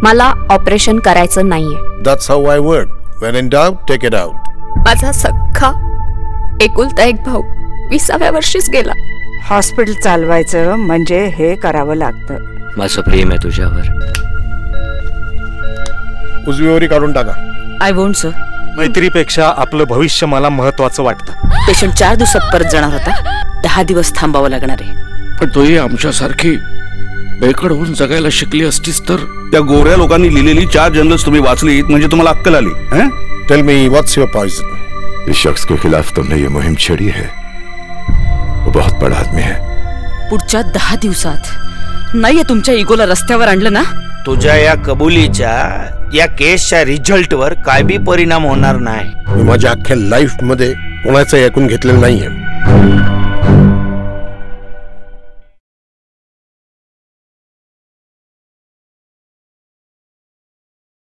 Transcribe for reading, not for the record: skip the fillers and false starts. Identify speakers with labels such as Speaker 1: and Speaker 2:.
Speaker 1: मला ऑपरेशन करायचं नाहीये.
Speaker 2: That's how I work. When in doubt, take it out.
Speaker 1: माझा सख्खा एकुलता एक भाऊ 20व्या वर्षीच गेला.
Speaker 3: हॉस्पिटल चालवायचं म्हणजे हे करावं लागतं.
Speaker 4: माझं प्रेम आहे तुझ्यावर.
Speaker 2: उजवीवरी काढून टाका.
Speaker 5: I won't sir.
Speaker 6: मैत्रीपेक्षा आपलं भविष्य मला महत्वाचं वाटतं.
Speaker 5: पेशंट 4 दिवसात परत जाणार होता. 10 दिवस थांबावं लागणार आहे.
Speaker 7: पण तोही आमच्यासारखी बेकड होऊन जगायला शिकली असतीस तर.
Speaker 8: त्या गोऱ्या लोकांनी लिहिलेली 4 जर्नल्स तुम्ही वाचलीत म्हणजे तुम्हाला अक्कल आली.
Speaker 2: Tell me what's your poison?
Speaker 9: इस शख्स के खिलाफ तुमने ये मुहिम छेड़ी है. वो बहुत बड़ा आदमी है.
Speaker 5: पुढच्या 10 दिवसात नाहीये तुमच्या इगोला रस्त्यावर आणलं ना.
Speaker 10: तुझ्या या कबुलीच्या या केसच्या रिझल्टवर काय बी परिणाम होणार नाही.
Speaker 2: मी माझ्या अख्ख्या लाईफ मध्ये कोणाचं ऐकून घेतलेलं नाहीये.